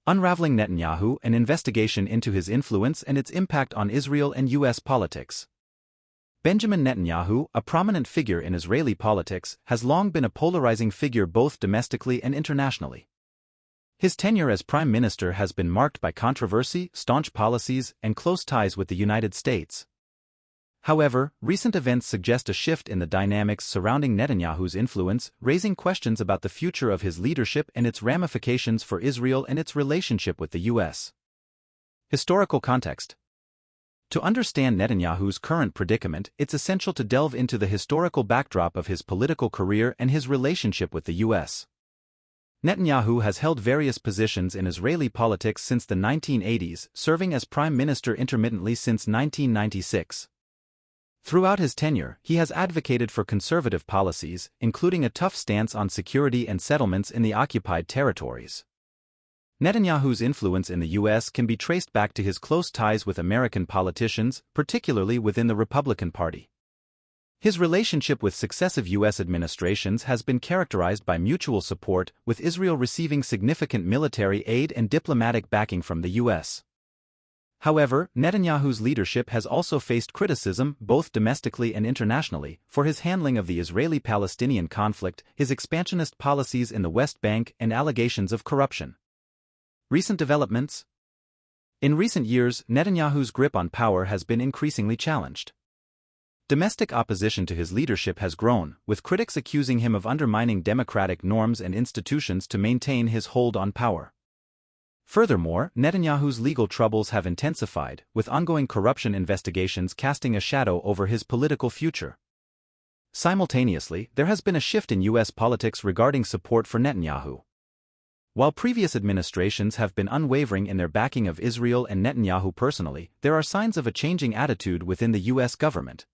Unraveling Netanyahu, an investigation into his influence and its impact on Israel and U.S. politics. Benjamin Netanyahu, a prominent figure in Israeli politics, has long been a polarizing figure both domestically and internationally. His tenure as prime minister has been marked by controversy, staunch policies, and close ties with the United States. However, recent events suggest a shift in the dynamics surrounding Netanyahu's influence, raising questions about the future of his leadership and its ramifications for Israel and its relationship with the U.S. Historical context. To understand Netanyahu's current predicament, it's essential to delve into the historical backdrop of his political career and his relationship with the U.S. Netanyahu has held various positions in Israeli politics since the 1980s, serving as prime minister intermittently since 1996. Throughout his tenure, he has advocated for conservative policies, including a tough stance on security and settlements in the occupied territories. Netanyahu's influence in the U.S. can be traced back to his close ties with American politicians, particularly within the Republican Party. His relationship with successive U.S. administrations has been characterized by mutual support, with Israel receiving significant military aid and diplomatic backing from the U.S. However, Netanyahu's leadership has also faced criticism, both domestically and internationally, for his handling of the Israeli-Palestinian conflict, his expansionist policies in the West Bank, and allegations of corruption. Recent developments. In recent years, Netanyahu's grip on power has been increasingly challenged. Domestic opposition to his leadership has grown, with critics accusing him of undermining democratic norms and institutions to maintain his hold on power. Furthermore, Netanyahu's legal troubles have intensified, with ongoing corruption investigations casting a shadow over his political future. Simultaneously, there has been a shift in U.S. politics regarding support for Netanyahu. While previous administrations have been unwavering in their backing of Israel and Netanyahu personally, there are signs of a changing attitude within the U.S. government.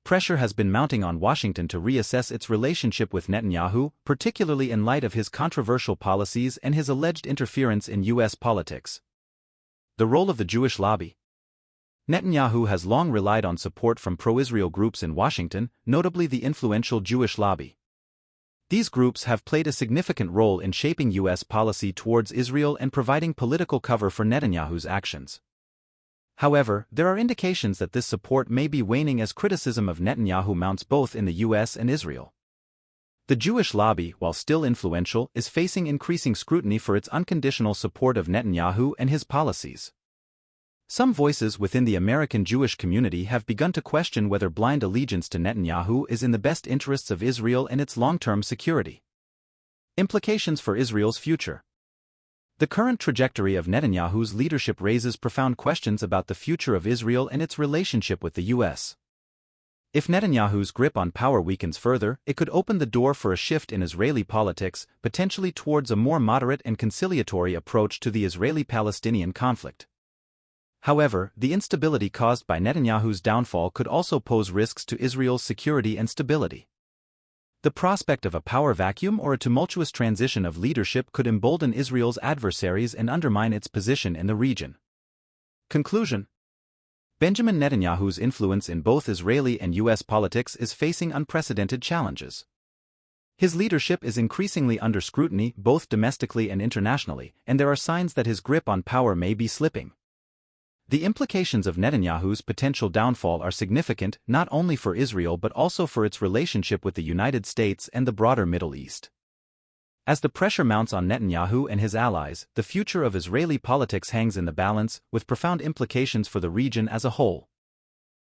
Pressure has been mounting on Washington to reassess its relationship with Netanyahu, particularly in light of his controversial policies and his alleged interference in U.S. politics. The role of the Jewish lobby. Netanyahu has long relied on support from pro-Israel groups in Washington, notably the influential Jewish lobby. These groups have played a significant role in shaping U.S. policy towards Israel and providing political cover for Netanyahu's actions. However, there are indications that this support may be waning as criticism of Netanyahu mounts both in the U.S. and Israel. The Jewish lobby, while still influential, is facing increasing scrutiny for its unconditional support of Netanyahu and his policies. Some voices within the American Jewish community have begun to question whether blind allegiance to Netanyahu is in the best interests of Israel and its long-term security. Implications for Israel's future. The current trajectory of Netanyahu's leadership raises profound questions about the future of Israel and its relationship with the U.S. If Netanyahu's grip on power weakens further, it could open the door for a shift in Israeli politics, potentially towards a more moderate and conciliatory approach to the Israeli-Palestinian conflict. However, the instability caused by Netanyahu's downfall could also pose risks to Israel's security and stability. The prospect of a power vacuum or a tumultuous transition of leadership could embolden Israel's adversaries and undermine its position in the region. Conclusion. Benjamin Netanyahu's influence in both Israeli and U.S. politics is facing unprecedented challenges. His leadership is increasingly under scrutiny both domestically and internationally, and there are signs that his grip on power may be slipping. The implications of Netanyahu's potential downfall are significant not only for Israel but also for its relationship with the United States and the broader Middle East. As the pressure mounts on Netanyahu and his allies, the future of Israeli politics hangs in the balance, with profound implications for the region as a whole.